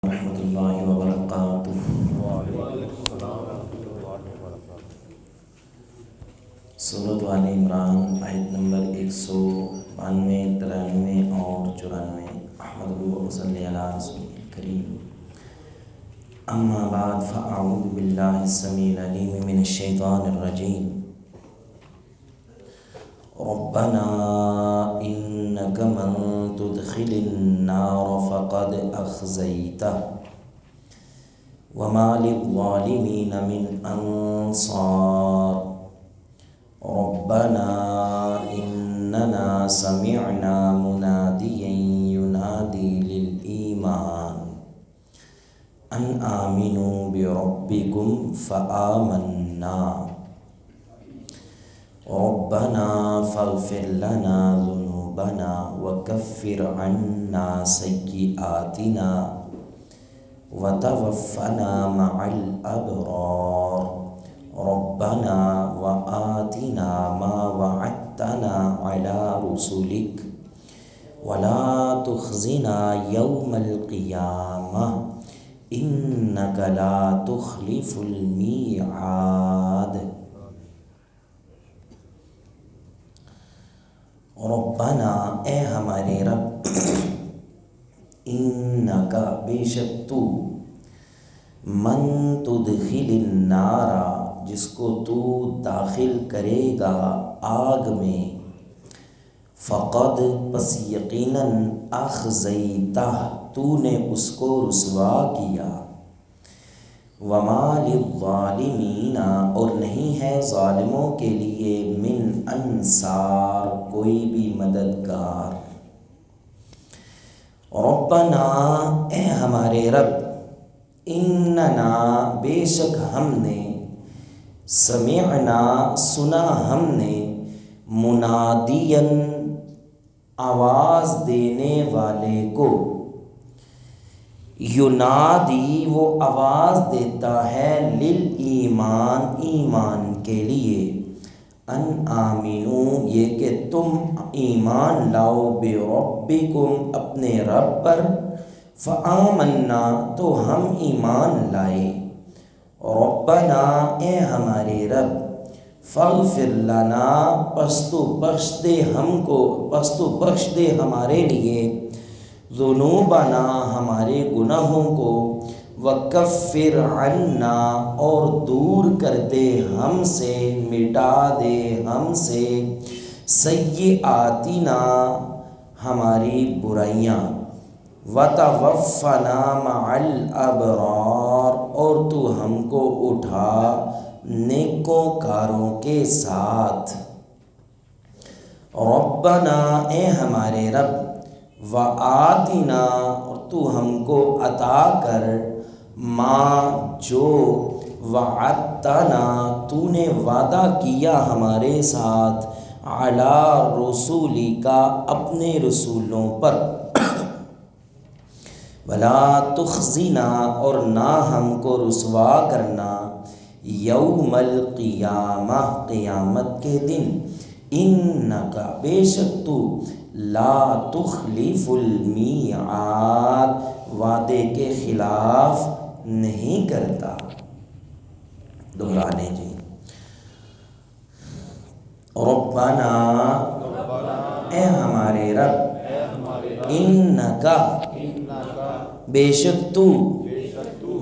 ورحمۃ اللہ وبرکاتہ۔ سورۃ آل عمران آیت نمبر 192، 93 اور 94۔ احمدہ و صلی علی رسول کریم۔ اما بعد فاعوذ باللہ السمیع العلیم من الشیطان الرجیم۔ ربنا انک من تدخل النار فقد اخزیتہ وما للظالمین من انصار۔ ربنا اننا سمعنا منادیا ینادی للایمان ان آمنوا بربکم فآمنا۔ ربنا فاغفر لنا ذنوبنا وكفر عنا سيئاتنا وتوفنا مع الأبرار۔ ربنا وآتنا ما وعدتنا على رسلك ولا تخزنا يوم القيامة إنك لا تخلف الميعاد۔ ربنا اے ہمارے رب، انکا بے شک تو، من تدخل النار جس کو تو داخل کرے گا آگ میں، فقد پس یقیناً اخزیتہ تو نے اس کو رسوا کیا، وما للظالمین اور نہیں ہے ظالموں کے لیے من انصار کوئی بھی مددگار۔ ربنا اے ہمارے رب، اننا بے شک ہم نے، سمعنا سنا ہم نے، منادیا آواز دینے والے کو، ینادی وہ آواز دیتا ہے، للایمان ایمان کے لیے، ان آمنو یہ کہ تم ایمان لاؤ، بربکم اپنے رب پر، فآمنا تو ہم ایمان لائے، ربنا اے ہمارے رب، فاغفر لنا پس تو بخش دے ہم کو، پس تو بخش دے ہمارے لیے، ذنوبنا ہمارے گناہوں کو، وکفر عنا اور دور کر دے ہم سے، مٹا دے ہم سے، سیئاتنا ہماری برائیاں، وتوفنا مع الابرار اور تو ہم کو اٹھا نیکو کاروں کے ساتھ۔ ربنا اے ہمارے رب، وآتنا اور تو ہم کو عطا کر، ما جو، وعدتنا تو نے وعدہ کیا ہمارے ساتھ، علی رسولی کا اپنے رسولوں پر، ولا تخزنا اور نہ ہم کو رسوا کرنا، یوم القیامہ قیامت کے دن، انکا بے شک تو، لا تخلف المیعاد وعدے کے خلاف نہیں کرتا۔ دہرانے جی، ربنا اے ہمارے رب، انکا بے شک تو،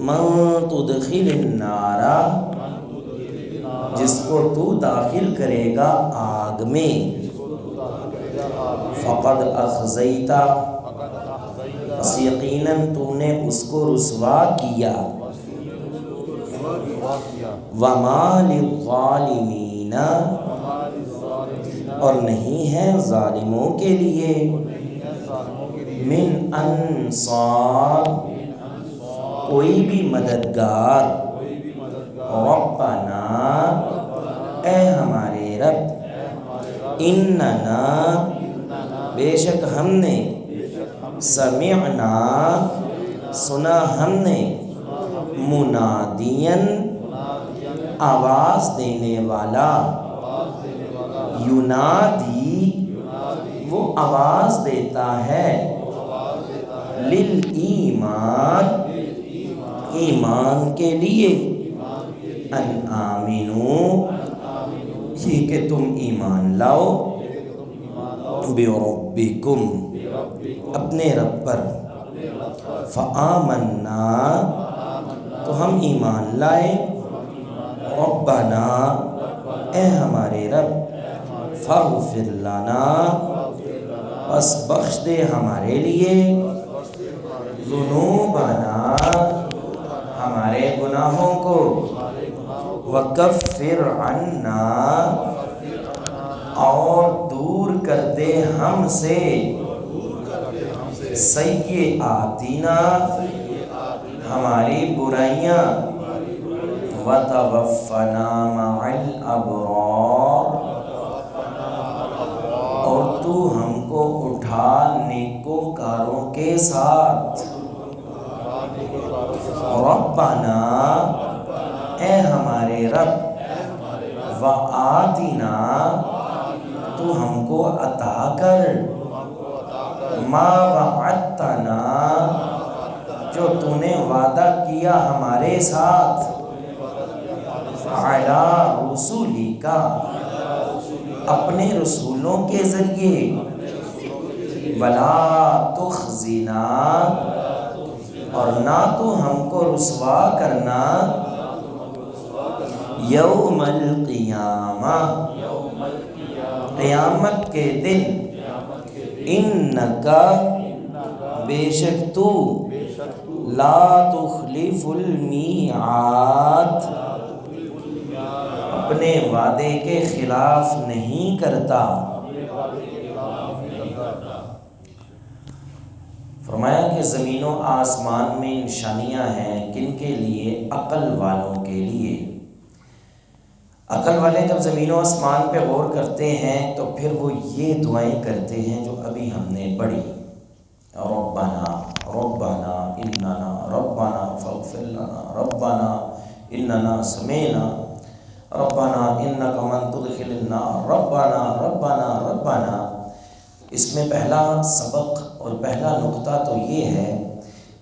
من تدخل النار جس کو تو داخل کرے گا آگ میں، فقد اخزیتہ بس یقیناً تو نے اس کو رسوا کیا، وما للظالمین اور نہیں ہے ظالموں کے لیے، من انصار کوئی بھی مددگار۔ ربنا اے ہمارے رب، اننا بے شک ہم نے، سمعنا سنا ہم نے، منادیا آواز دینے والا، ینادی وہ آواز دیتا ہے، للایمان ایمان کے لیے، ان آمنو یہ کہ تم ایمان لاؤ، بربکم اپنے رب پر، فآمنا تو ہم ایمان لائے، ربنا اے ہمارے رب، فاغفر لنا بس بخش دے ہمارے لیے، ذنوبنا ہمارے گناہوں کو، وکفر عنا اور دور کر دے ہم سے، سیئاتنا ہماری برائیاں، وتوفنا مع الابرار اور تو ہم کو اٹھا نیکوکاروں کے ساتھ، ربنا اے ہمارے رب، وآتنا تو ہم کو عطا کر، ما وعدتنا جو تو نے وعدہ کیا ہمارے ساتھ، علی رسولک اپنے رسولوں کے ذریعے، ولا تخزنا اور نہ تو ہم کو رسوا کرنا، یوم القیامہ قیامت کے دن، انکا بے شک تو، لا تخلف المیعاد اپنے وعدے کے خلاف نہیں کرتا۔ فرمایا کہ زمین و آسمان میں نشانیاں ہیں، کن کے لیے؟ عقل والوں کے لیے۔ عقل والے جب زمین و آسمان پہ غور کرتے ہیں تو پھر وہ یہ دعائیں کرتے ہیں جو ابھی ہم نے پڑھی، ربنا ربنا اننا ربنا فاغفر لنا ربنا اننا سمعنا ربنا انک من تدخل النار ربنا ربنا ربنا۔ اس میں پہلا سبق اور پہلا نقطہ تو یہ ہے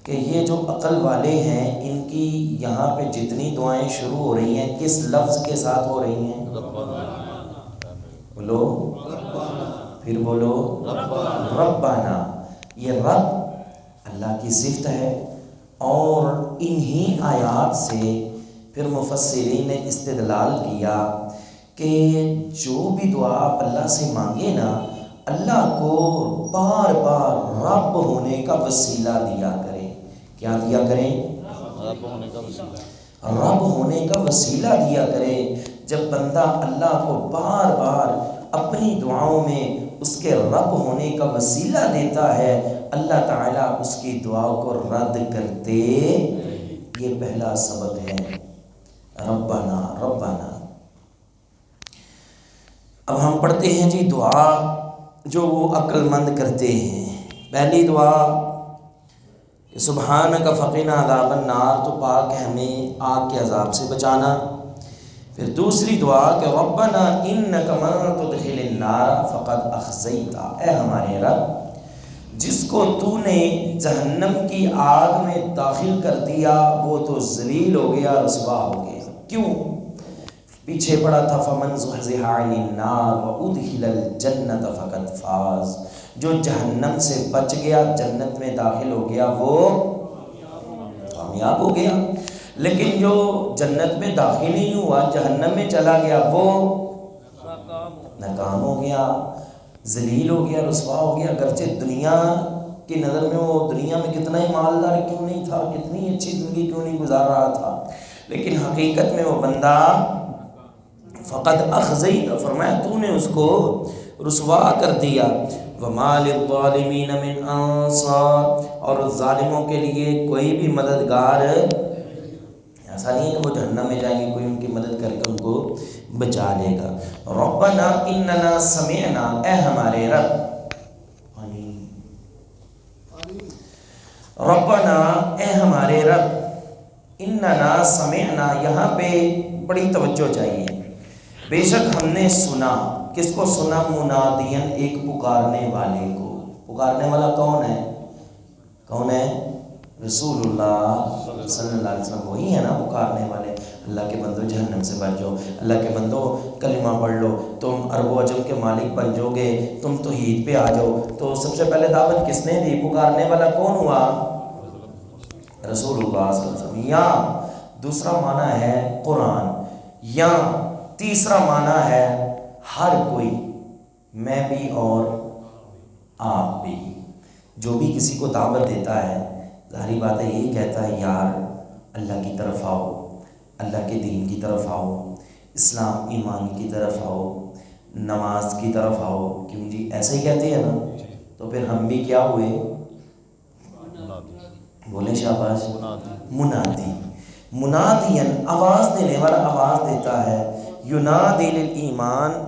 کہ یہ جو عقل والے ہیں ان کی یہاں پہ جتنی دعائیں شروع ہو رہی ہیں کس لفظ کے ساتھ ہو رہی ہیں؟ بولو، پھر بولو، ربنا۔ یہ رب اللہ کی صفت ہے، اور انہی آیات سے پھر مفسرین نے استدلال کیا کہ جو بھی دعا آپ اللہ سے مانگے نا، اللہ کو بار بار رب ہونے کا وسیلہ دیا کریں۔ کیا دیا کریں؟ رب ہونے کا وسیلہ، رب ہونے کا وسیلہ دیا کریں۔ جب بندہ اللہ کو بار بار اپنی دعاؤں میں اس کے رب ہونے کا وسیلہ دیتا ہے، اللہ تعالیٰ اس کی دعا کو رد کرتے۔ یہ پہلا سبق ہے، ربنا ربنا۔ اب ہم پڑھتے ہیں جی دعا جو وہ عقل مند کرتے ہیں۔ پہلی دعا کہ سبحانک فقنا عذاب النار، تو پاک ہے ہمیں آگ کے عذاب سے بچانا۔ پھر دوسری دعا کہ ربنا انک من تدخل النار فقد اخزیتا، اے ہمارے رب جس کو تو نے جہنم کی آگ میں داخل کر دیا وہ تو ذلیل ہو گیا، رسوا ہو گیا۔ کیوں؟ پیچھے پڑا تھا فمن زحزح عن النار وادخل الجنۃ فقد فاز، جو جہنم سے بچ گیا جنت میں داخل ہو گیا وہ کامیاب ہو گیا، لیکن جو جنت میں داخل ہی نہیں ہوا جہنم میں چلا گیا وہ ناکام ہو گیا، ذلیل ہو گیا، رسوا ہو گیا۔ اگرچہ دنیا کی نظر میں وہ دنیا میں کتنا ہی مالدار کیوں نہیں تھا، کتنی اچھی زندگی کیوں نہیں گزار رہا تھا، لیکن حقیقت میں وہ بندہ فقط اخزیت، فرمایا تو نے اس کو رسوا کر دیا۔ وما للظالمین من انصار، اور ظالموں کے لیے کوئی بھی مددگار ایسا نہیں ہے کہ وہ جہنم میں جائیں گے، کوئی ان کی مدد کر کے ان کو بچا لے گا۔ ربنا اننا سمعنا، اے ہمارے رب، ربنا اے ہمارے رب، اننا سمعنا، یہاں پہ بڑی توجہ چاہیے۔ بے شک ہم نے سنا، کس کو سنا؟ منادین، ایک پکارنے والے کو۔ پکارنے والا کون ہے؟ کون ہے؟ رسول اللہ صلی اللہ علیہ وسلم وہی ہے نا پکارنے والے، اللہ کے بندو جہنم سے بچ جاؤ، اللہ کے بندو کلمہ پڑھ لو، تم عرب و عجم کے مالک بن جاؤ گے، تم توحید پہ آ جاؤ۔ تو سب سے پہلے دعوت کس نے دی؟ پکارنے والا کون ہوا؟ رسول اللہ صلی اللہ علیہ وسلم۔ یا دوسرا معنی ہے قرآن، یا تیسرا معنی ہے ہر کوئی، میں بھی اور آپ بھی۔ جو بھی کسی کو دعوت دیتا ہے ظاہری بات ہے یہی کہتا ہے یار اللہ کی طرف آؤ، اللہ کے دین کی طرف آؤ، اسلام ایمان کی طرف آؤ، نماز کی طرف آؤ، کیوں جی ایسے ہی کہتے ہیں نا؟ تو پھر ہم بھی کیا ہوئے؟ بولے شاباش، منادی۔ منادین آواز دینے والا آواز دیتا ہے، ینادی للایمان۔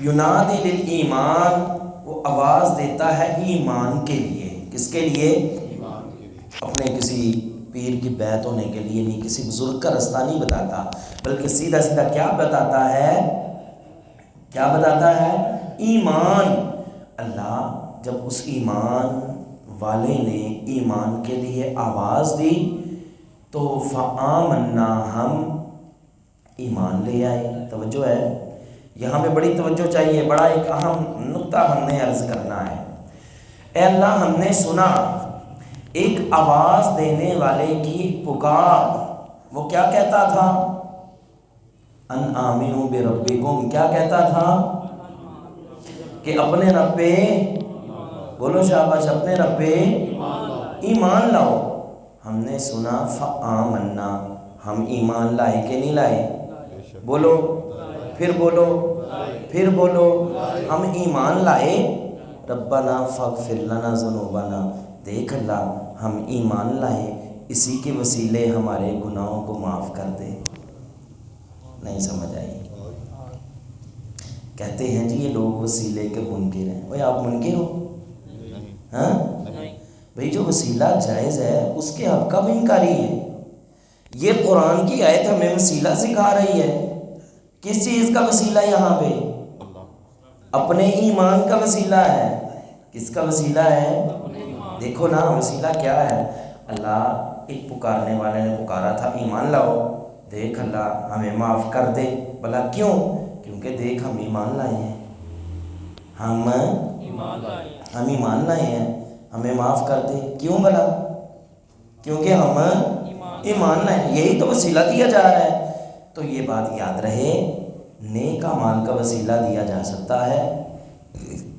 ینادی للایمان، وہ آواز دیتا ہے ایمان کے لیے۔ کس کے لیے؟ اپنے کسی پیر کی بیعت ہونے کے لیے نہیں، کسی بزرگ کا رستہ نہیں بتاتا، بلکہ سیدھا سیدھا کیا بتاتا ہے؟ کیا بتاتا ہے؟ ایمان۔ اللہ جب اس ایمان والے نے ایمان کے لیے آواز دی تو فآمنا، ہم ایمان لے آئے۔ توجہ ہے یہاں پہ، بڑی توجہ چاہیے، بڑا ایک اہم نقطہ ہم نے عرض کرنا ہے۔ اے اللہ ہم نے سنا ایک آواز دینے والے کی پکار، وہ کیا کہتا تھا؟ ان آمنوا بربکم، کیا کہتا تھا؟ کہ اپنے رب پہ، بولو شاباش، اپنے رب پہ ایمان لاؤ۔ ہم نے سنا فآمنا، ہم ایمان لائے کہ نہیں لائے؟ بولو، پھر بولو، پھر بولو، ہم ایمان لائے۔ ربنا فاغفر لنا ذنوبنا، دیکھ اللہ ہم ایمان لائے، اسی کے وسیلے ہمارے گناہوں کو معاف کر دے۔ نہیں سمجھ آئی؟ کہتے ہیں جی یہ لوگ وسیلے کے منکر ہیں۔ اوے آپ منکر ہو؟ ہاں بھئی، جو وسیلہ جائز ہے اس کے حق کا بھی انکاری ہے۔ یہ قرآن کی آیت ہمیں وسیلہ سکھا رہی ہے۔ کس چیز کا وسیلہ یہاں پہ؟ اپنے ایمان کا وسیلہ ہے۔ کس کا وسیلہ ہے؟ دیکھو نا وسیلہ کیا ہے۔ اللہ ایک پکارنے والے نے پکارا تھا ایمان لاؤ، دیکھ اللہ ہمیں معاف کر دے۔ بلا کیوں؟ کیونکہ دیکھ ہم ایمان لائے ہیں، ہم ایمان لائے ہیں، ہمیں معاف کر دے۔ کیوں بلا؟ کیونکہ ہم ایمان لائے ہیں، یہی تو وسیلہ دیا جا رہا ہے۔ تو یہ بات یاد رہے، نیک اعمال کا وسیلہ دیا جا سکتا ہے،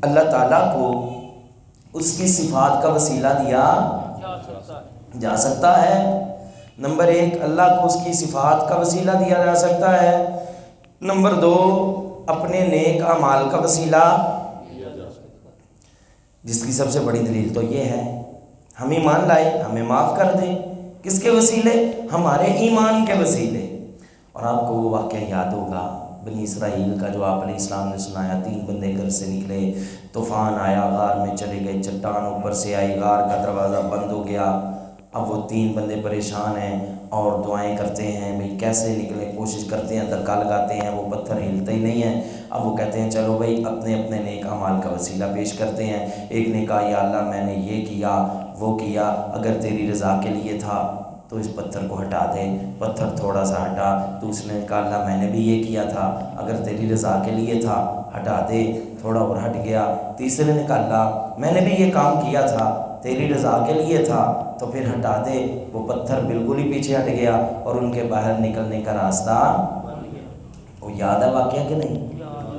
اللہ تعالیٰ کو اس کی صفات کا وسیلہ دیا جا سکتا ہے۔ نمبر ایک، اللہ کو اس کی صفات کا وسیلہ دیا جا سکتا ہے۔ نمبر دو، اپنے نیک اعمال کا وسیلہ، جس کی سب سے بڑی دلیل تو یہ ہے ہم ایمان لائے ہمیں معاف کر دے۔ کس کے وسیلے؟ ہمارے ایمان کے وسیلے۔ اور آپ کو وہ واقعہ یاد ہوگا بنی اسرائیل کا جو آپ علیہ السلام نے سنایا، 3 بندے گھر سے نکلے، طوفان آیا، غار میں چلے گئے، چٹان اوپر سے آئی، غار کا دروازہ بند ہو گیا۔ اب وہ 3 بندے پریشان ہیں اور دعائیں کرتے ہیں بھئی کیسے نکلیں، کوشش کرتے ہیں، دھکا لگاتے ہیں، وہ پتھر ہلتا ہی نہیں ہے۔ اب وہ کہتے ہیں چلو بھئی اپنے اپنے نیک اعمال کا وسیلہ پیش کرتے ہیں۔ ایک نے کہا یا اللہ میں نے یہ کیا وہ کیا، اگر تیری رضا کے لیے تھا تو اس پتھر کو ہٹا دے۔ پتھر تھوڑا سا ہٹا۔ دوسرے نے کہا اللہ میں نے بھی یہ کیا تھا، اگر تیری رضا کے لیے تھا ہٹا دے۔ تھوڑا اور ہٹ گیا۔ تیسرے نے کہا اللہ میں نے بھی یہ کام کیا تھا، تیری رضا کے لیے تھا تو پھر ہٹا دے۔ وہ پتھر بالکل ہی پیچھے ہٹ گیا اور ان کے باہر نکلنے کا راستہ، وہ یاد ہے واقعہ کہ نہیں؟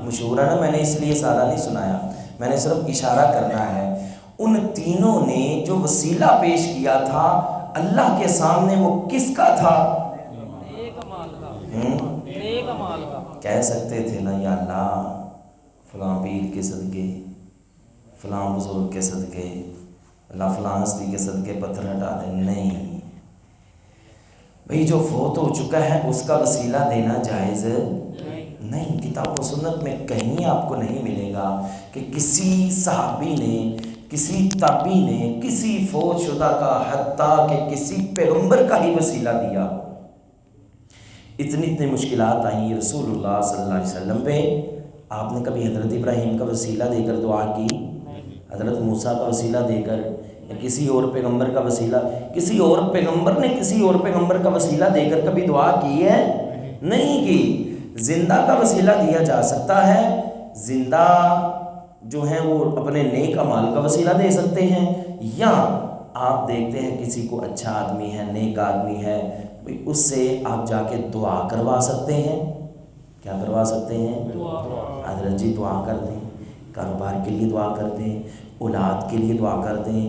مشہور ہے نا، میں نے اس لیے سارا نہیں سنایا، میں نے صرف اشارہ کرنا ہے۔ ان تینوں نے جو وسیلہ پیش کیا تھا اللہ کے سامنے، وہ کس کا تھا؟ نیک اعمال کا۔ کہہ سکتے تھے نا یا اللہ فلاں پیر کے صدقے، فلاں بزرگ کے صدقے، اللہ فلاں ہستی کے صدقے پتھر ہٹا دیں۔ نہیں بھئی، جو فوت ہو چکا ہے اس کا وسیلہ دینا جائز نہیں۔ کتاب و سنت میں کہیں آپ کو نہیں ملے گا کہ کسی صحابی نے، کسی تابعی نے کسی فوت شدہ کا، حتیٰ کہ کسی پیغمبر کا ہی وسیلہ دیا۔ اتنی مشکلات آئیں رسول اللہ صلی اللہ علیہ وسلم پہ، آپ نے کبھی حضرت ابراہیم کا وسیلہ دے کر دعا کی؟ حضرت موسیٰ کا وسیلہ دے کر، یا کسی اور پیغمبر کا وسیلہ، کسی اور پیغمبر نے کسی اور پیغمبر کا وسیلہ دے کر کبھی دعا کی ہے؟ نہیں کی۔ زندہ کا وسیلہ دیا جا سکتا ہے، زندہ جو ہیں وہ اپنے نیک اعمال کا وسیلہ دے سکتے ہیں، یا آپ دیکھتے ہیں کسی کو اچھا آدمی ہے، نیک آدمی ہے، اس سے آپ جا کے دعا کروا سکتے ہیں۔ کیا کروا سکتے ہیں؟ حضرت جی دعا کر دیں، کاروبار کے لیے دعا کر دیں، اولاد کے لیے دعا کر دیں،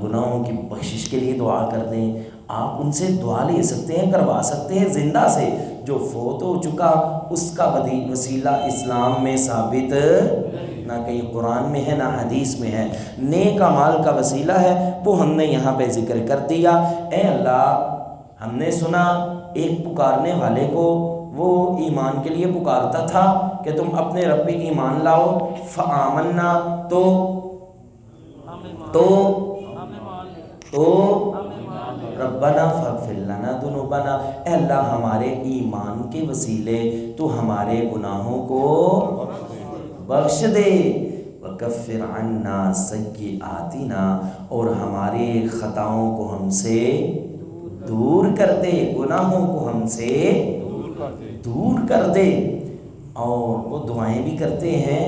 گناہوں کی بخشش کے لیے دعا کر دیں۔ آپ ان سے دعا لے سکتے ہیں، کروا سکتے ہیں زندہ سے۔ جو فوت ہو چکا اس کا وسیلہ اسلام میں ثابت نہ کہیں قرآن میں ہے نہ حدیث میں ہے۔ نیک اعمال کا وسیلہ ہے، وہ ہم نے یہاں پہ ذکر کر دیا۔ اے اللہ، ہم نے سنا ایک پکارنے والے کو وہ ایمان کے لیے پکارتا تھا کہ تم اپنے رب پہ ایمان لاؤ، فآمنا، تو ربنا فاغفر لنا ذنوبنا، اے اللہ ہمارے ایمان کے وسیلے تو ہمارے گناہوں کو بخش دے، وکفر عنا سیئاتنا، اور ہمارے خطاؤں کو ہم سے دور کر دے، گناہوں کو ہم سے دور کر دے۔ اور وہ دعائیں بھی کرتے ہیں،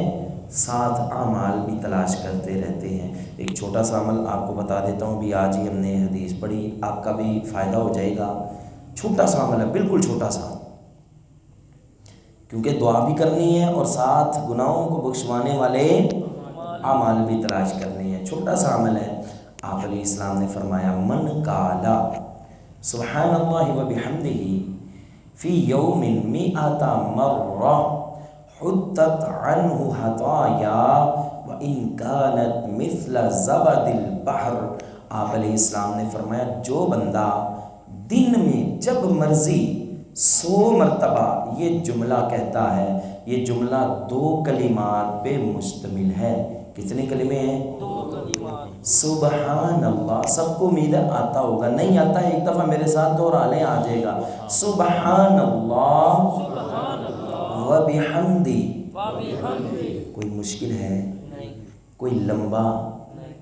ساتھ اعمال بھی تلاش کرتے رہتے ہیں۔ ایک چھوٹا سا عمل آپ کو بتا دیتا ہوں، بھی آج ہی ہم نے حدیث پڑھی، آپ کا بھی فائدہ ہو جائے گا۔ چھوٹا سا عمل ہے، بالکل چھوٹا سا، کیونکہ دعا بھی کرنی ہے اور ساتھ گناہوں کو بخشوانے والے اعمال بھی تلاش کرنے ہیں۔ چھوٹا سا عمل ہے۔ آپ علیہ السلام نے فرمایا، من قالا سبحان اللہ وبحمدہ فی یوم 100 مرہ حطت عنہ خطایا وان کانت مثل زبد البحر۔ آپ علیہ السلام نے فرمایا، جو بندہ دن میں جب مرضی 100 مرتبہ یہ جملہ کہتا ہے، یہ جملہ 2 کلمات پہ مشتمل ہے۔ کتنے کلمے ہیں؟ 2 کلمات۔ سبحان اللہ، سب کو امید آتا ہوگا، نہیں آتا ایک دفعہ میرے ساتھ دوہرا لیں، آ جائے گا۔ سبحان اللہ وبحمدہ۔ کوئی مشکل ہے؟ کوئی لمبا،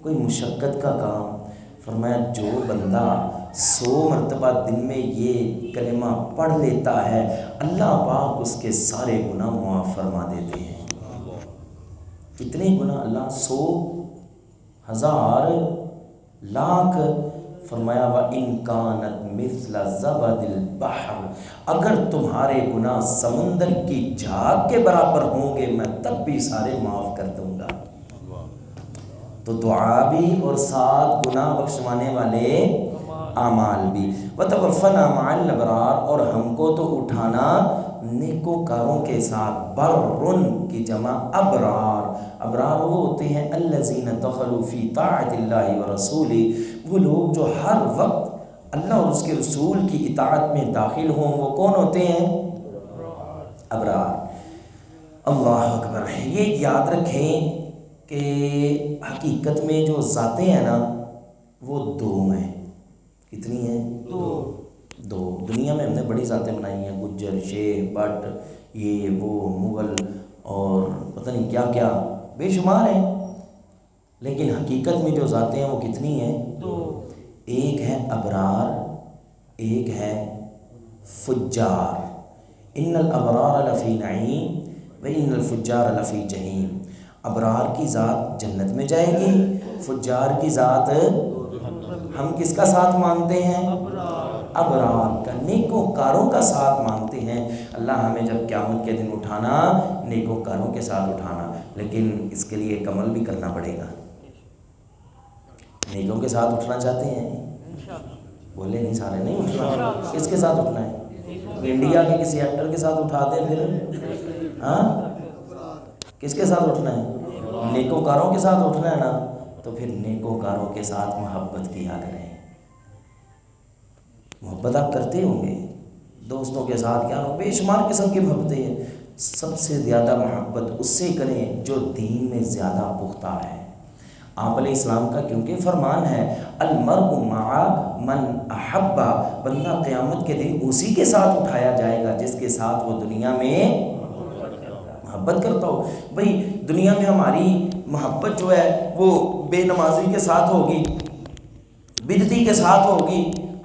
کوئی مشقت کا کام؟ فرمایا جو بندہ 100 مرتبہ دن میں یہ کلمہ پڑھ لیتا ہے، اللہ پاک اس کے سارے گناہ معاف فرما دیتے ہیں۔ کتنے گناہ؟ اللہ 100، 1000، لاکھ۔ فرمایا وَإِن كَانَتْ مِثْلَ زَبَدِ الْبَحْرِ، اگر تمہارے گناہ سمندر کی جھاگ کے برابر ہوں گے میں تب بھی سارے معاف کر دوں گا۔ تو دعا بھی اور ساتھ گناہ بخشوانے والے اعمال بھی۔ وَتَوَفَّنَا مَعَ الْأَبْرَارِ، اور ہم کو تو اٹھانا نیکوکاروں کے ساتھ۔ برٌ کی جمع ابرار۔ ابرار وہ ہوتے ہیں الذین دخلوا فی طاعت اللہ ورسولہ، وہ لوگ جو ہر وقت اللہ اور اس کے رسول کی اطاعت میں داخل ہوں، وہ کون ہوتے ہیں؟ ابرار۔ اللہ اکبر۔ یہ یاد رکھیں کہ حقیقت میں جو ذاتیں ہیں نا وہ 2 ہیں۔ کتنی ہیں؟ 2۔ دنیا میں ہم نے بڑی ذاتیں بنائی ہیں، گجر، شیخ، بٹ، یہ وہ، مغل اور پتہ نہیں کیا کیا، بے شمار ہیں۔ لیکن حقیقت میں جو ذاتیں ہیں وہ کتنی ہیں؟ 2۔ ایک ہے ابرار، ایک ہے فجار۔ ان الابرار لفی نعیم وان الفجار لفی جحیم۔ ابرار کی ذات جنت میں جائے گی، فجار کی ذات، ہم کس کا ساتھ مانگتے ہیں؟ ابرار کا، نیکوکاروں کا ساتھ مانگتے ہیں۔ اللہ ہمیں جب قیامت کے دن اٹھانا، نیکوکاروں کے ساتھ اٹھانا، لیکن اس کے لیے ایک عمل بھی کرنا پڑے گا۔ نیکوں کے ساتھ اٹھنا چاہتے ہیں؟ بولے نہیں، سارے نہیں اٹھنا۔ کس کے ساتھ اٹھنا ہے؟ انڈیا کے کسی ایکٹر کے ساتھ اٹھا دیں پھر؟ ہاں، کس کے ساتھ اٹھنا ہے؟ نیکوکاروں کے ساتھ اٹھنا ہے نا، تو پھر نیکوکاروں کے ساتھ محبت کیا کریں۔ محبت آپ کرتے ہوں گے دوستوں کے ساتھ، کیا بے شمار قسم کی محبتیں ہیں۔ سب سے زیادہ محبت اس سے کریں جو دین میں زیادہ پختہ ہے۔ آپ علیہ السلام کا کیونکہ فرمان ہے المرء مع من احبا، بندہ قیامت کے دن اسی کے ساتھ اٹھایا جائے گا جس کے ساتھ وہ دنیا میں محبت کرتا ہو۔ بھئی دنیا میں ہماری محبت جو ہے وہ بے نمازی کے ساتھ ہوگی، بدعتی کے ساتھ ہوگی،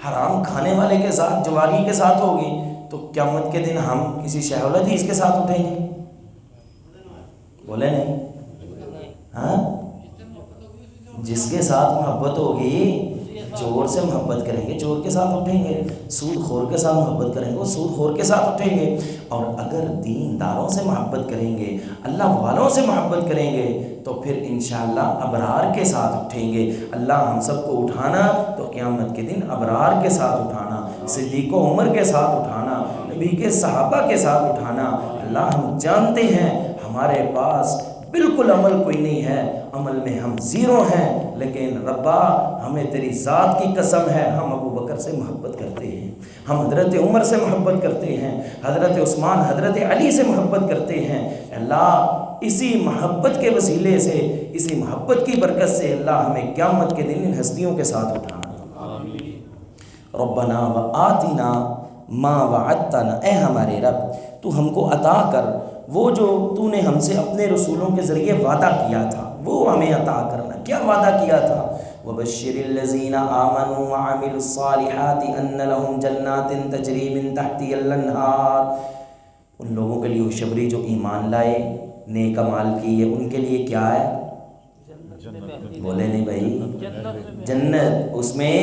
حرام کھانے والے کے ساتھ، جواری کے ساتھ ہوگی، تو قیامت کے دن ہم کسی شیخ الحدیث کے ساتھ اٹھیں گے؟ بولے نہیں؟ ہاں، جس کے ساتھ محبت ہوگی چور سے محبت کریں گے، چور کے ساتھ اٹھیں گے، سود خور کے ساتھ محبت کریں گے، وہ سود خور کے ساتھ اٹھیں گے، اور اگر دینداروں سے محبت کریں گے، اللہ والوں سے محبت کریں گے، تو پھر انشاءاللہ ابرار کے ساتھ اٹھیں گے۔ اللہ ہم سب کو اٹھانا تو قیامت کے دن ابرار کے ساتھ اٹھانا، صدیق و عمر کے ساتھ اٹھانا، نبی کے صحابہ کے ساتھ اٹھانا۔ اللہ ہم جانتے ہیں ہمارے پاس بالکل عمل کوئی نہیں ہے، عمل میں ہم زیرو ہیں، لیکن ربا ہمیں تیری ذات کی قسم ہے ہم ابو بکر سے محبت کرتے ہیں، ہم حضرت عمر سے محبت کرتے ہیں، حضرت عثمان، حضرت علی سے محبت کرتے ہیں۔ اللہ اسی محبت کے وسیلے سے، اسی محبت کی برکت سے اللہ ہمیں قیامت کے دن ان ہستیوں کے ساتھ اٹھانا۔ ربنا وآتنا ما وعدتنا، اے ہمارے رب تو ہم کو عطا کر وہ جو تو نے ہم سے اپنے رسولوں کے ذریعے وعدہ کیا تھا، وہ ہمیں عطا کرنا۔ کیا وعدہ کیا تھا؟ وَبَشِّرِ الَّذِينَ آمَنُوا وَعَمِلُوا الصَّالِحَاتِ أَنَّ لَهُمْ جَنَّاتٍ تَجْرِي مِن تَحْتِهَا الْأَنْهَارُ، ان لوگوں کے لیے خوشخبری جو ایمان لائے، نیک اعمال کیے، ان کے لیے کیا ہے؟ بولے نہیں بھائی؟ جنت، اس میں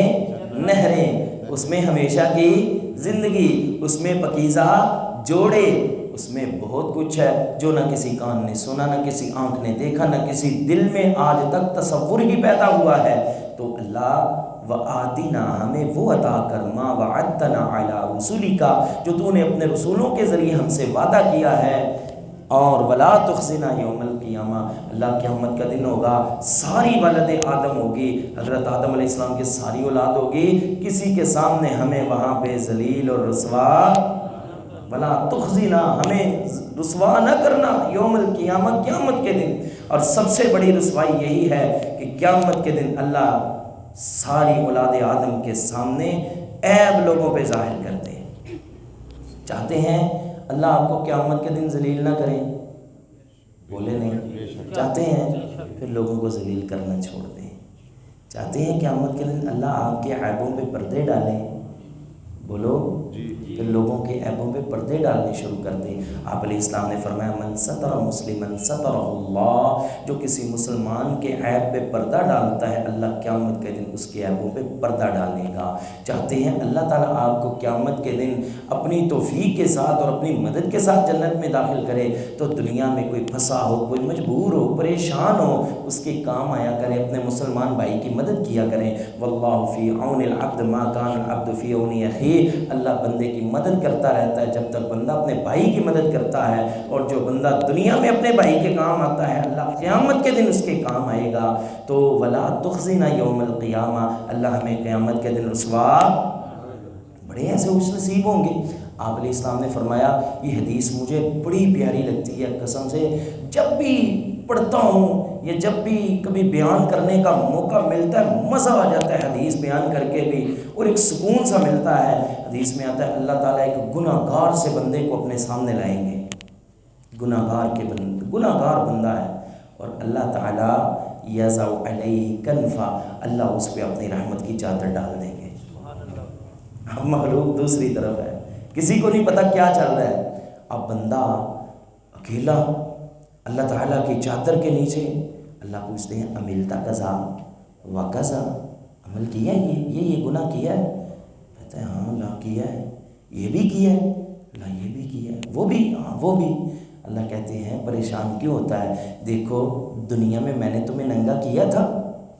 نہریں، اس میں ہمیشہ کی زندگی، اس میں پاکیزہ جوڑے، اس میں بہت کچھ ہے جو نہ کسی کان نے سنا، نہ کسی آنکھ نے دیکھا، نہ کسی دل میں آج تک تصور ہی پیدا ہوا ہے۔ تو اللہ وآتنا، ہمیں وہ عطا کر ما وعدتنا علی رسولک، جو تو نے اپنے رسولوں کے ذریعے ہم سے وعدہ کیا ہے، اور ولا تخزنا یوم القیامہ، اللہ قیامت کا دن ہوگا، ساری ولد آدم ہوگی، حضرت آدم علیہ السلام کی ساری اولاد ہوگی، کسی کے سامنے ہمیں وہاں پہ ذلیل اور رسوا، ولا تخزنا، ہمیں رسوا نہ کرنا یوم القیامہ، قیامت کے دن۔ اور سب سے بڑی رسوائی یہی ہے کہ قیامت کے دن اللہ ساری اولاد آدم کے سامنے عیب لوگوں پہ ظاہر کرتے ہیں۔ چاہتے ہیں اللہ آپ کو قیامت کے دن ذلیل نہ کریں؟ بولے نہیں؟ چاہتے ہیں؟ پھر لوگوں کو ذلیل کرنا چھوڑ دیں۔ چاہتے ہیں قیامت کے دن اللہ آپ کے عیبوں پہ پردے ڈالیں؟ بولو، پھر لوگوں کے عیبوں پہ پردے ڈالنے شروع کر دیں۔ آپ علیہ السلام نے فرمایا من ستر مسلمن سترہ اللہ، جو کسی مسلمان کے عیب پہ پردہ ڈالتا ہے اللہ قیامت کے دن اس کے عیبوں پہ پردہ ڈالے گا۔ چاہتے ہیں اللہ تعالیٰ آپ کو قیامت کے دن اپنی توفیق کے ساتھ اور اپنی مدد کے ساتھ جنت میں داخل کرے، تو دنیا میں کوئی پھنسا ہو، کوئی مجبور ہو، پریشان ہو، اس کے کام آیا کریں، اپنے مسلمان بھائی کی مدد کیا کریں۔ واللہ فی عون العبد ما کان العبد فی عون اخیہ، اللہ بندے کی مدد کرتا رہتا ہے جب تک بندہ اپنے بھائی کی مدد کرتا ہے، اور جو بندہ دنیا میں اپنے بھائی کے کام آتا ہے اللہ قیامت کے دن اس کے کام آئے گا۔ تو ولا تخزنا یوم القیامہ، اللہ ہمیں قیامت کے دن رسوا، بڑے ایسے خوش نصیب ہوں گے۔ آپ علیہ السلام نے فرمایا، یہ حدیث مجھے بڑی پیاری لگتی ہے قسم سے، جب بھی پڑھتا ہوں یا جب بھی کبھی بیان کرنے کا موقع ملتا ہے مزہ آ جاتا ہے حدیث بیان کر کے بھی، اور ایک سکون سا ملتا ہے۔ حدیث میں آتا ہے اللہ تعالیٰ ایک گناہ گار سے بندے کو اپنے سامنے لائیں گے، گناہ گار بندہ ہے، اور اللہ تعالیٰ یضع علیہ کنفا، اللہ اس پہ اپنی رحمت کی چادر ڈال دیں گے۔ ہم مخلوق دوسری طرف ہے، کسی کو نہیں پتہ کیا چل رہا ہے، اب بندہ اکیلا اللہ تعالیٰ کی چادر کے نیچے، اللہ پوچھتے ہیں عملت کذا و کذا، عمل کیا ہے یہ گناہ کیا ہے؟ کہتا ہے ہاں اللہ کیا ہے، یہ بھی کیا ہے اللہ، یہ بھی کیا ہے، وہ بھی، ہاں وہ بھی۔ اللہ کہتے ہیں پریشان کیوں ہوتا ہے؟ دیکھو دنیا میں میں نے تمہیں ننگا کیا تھا؟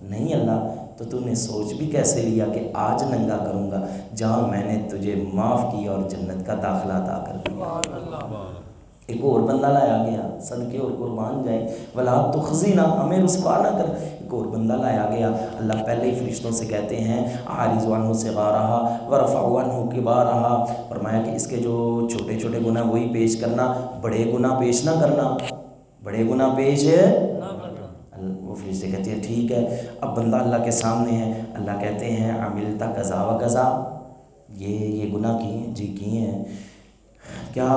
نہیں اللہ، تو تو نے سوچ بھی کیسے لیا کہ آج ننگا کروں گا؟ جہاں میں نے تجھے معاف کیا اور جنت کا داخلہ عطا کر دیا۔ ایک اور بندہ لایا گیا، صدقے اور قربان جائیں، ولا تخزنا، ہمیں رسوا نہ کر۔ ایک اور بندہ لایا گیا، اللہ پہلے ہی فرشتوں سے کہتے ہیں عارض عنہ صغارہا ورفع عنہ کبارہا، فرمایا کہ اس کے جو چھوٹے چھوٹے گناہ وہی پیش کرنا، بڑے گناہ پیش نہ کرنا، بڑے گناہ پیش وہ فرشتے کہتے ہیں ٹھیک ہے. اب بندہ اللہ کے سامنے ہے. اللہ کہتے ہیں عملت کذا و کذا، یہ گناہ کیے ہیں؟ جی کیے ہیں. کیا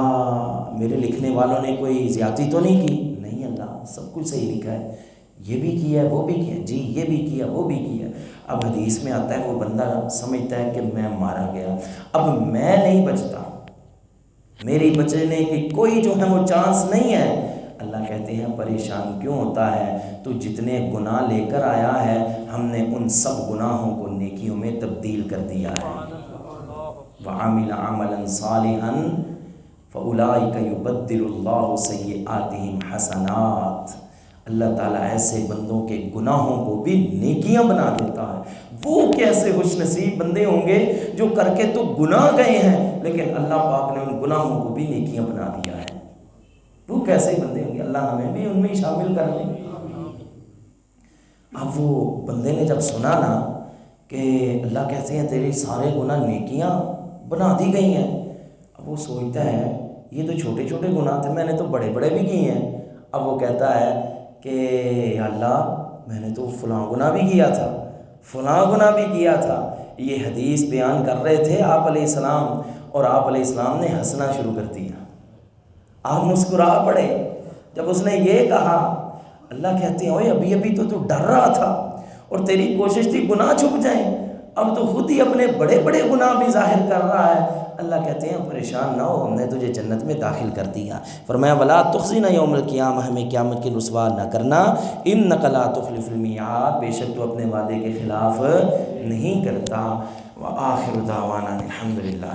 میرے لکھنے والوں نے کوئی زیادتی تو نہیں کی؟ نہیں اللہ سب کچھ صحیح لکھا ہے. یہ بھی کیا ہے وہ بھی کیا، جی یہ بھی کیا وہ بھی کیا. اب حدیث میں آتا ہے وہ بندہ سمجھتا ہے کہ میں مارا گیا، اب میں نہیں بچتا، میری بچنے کی کوئی جو ہے وہ چانس نہیں ہے. اللہ کہتے ہیں پریشان کیوں ہوتا ہے؟ تو جتنے گناہ لے کر آیا ہے ہم نے ان سب گناہوں کو نیکیوں میں تبدیل کر دیا ہے. وَعَمِلَ عَمَلًا صَالِحًا فَأُولَٰئِكَ يُبَدِّلُ اللَّهُ سَيِّئَاتِهِمْ حَسَنَاتٍ. اللہ تعالیٰ ایسے بندوں کے گناہوں کو بھی نیکیاں بنا دیتا ہے. وہ کیسے خوش نصیب بندے ہوں گے جو کر کے تو گناہ گئے ہیں لیکن اللہ پاک نے ان گناہوں کو بھی نیکیاں بنا دیا ہے. وہ کیسے بندے ہوں گے؟ اللہ ہمیں بھی ان میں شامل کر لیں. اب وہ بندے نے جب سنا نا کہ اللہ کہتے ہیں تیری سارے گناہ نیکیاں بنا دی گئی ہیں، اب وہ سوچتا ہے یہ تو چھوٹے چھوٹے گناہ تھے، میں نے تو بڑے بڑے بھی کیے ہیں. اب وہ کہتا ہے کہ یا اللہ میں نے تو فلاں گناہ بھی کیا تھا، فلاں گناہ بھی کیا تھا. یہ حدیث بیان کر رہے تھے آپ علیہ السلام اور آپ علیہ السلام نے ہنسنا شروع کر دیا. آپ مسکرا پڑے جب اس نے یہ کہا. اللہ کہتے ہیں اوے ابھی ابھی تو ڈر رہا تھا اور تیری کوشش تھی گناہ چھپ جائیں، اب تو خود ہی اپنے بڑے بڑے گناہ بھی ظاہر کر رہا ہے. اللہ کہتے ہیں پریشان نہ ہو، ہم نے تجھے جنت میں داخل کر دیا. فرمایا ولا تخزنا یوم القیامہ، ہمیں قیامت کی رسوا نہ کرنا. انک لا تخلف المیعاد، بے شک تو اپنے وعدے کے خلاف نہیں کرتا. وآخر دعوانا الحمدللہ.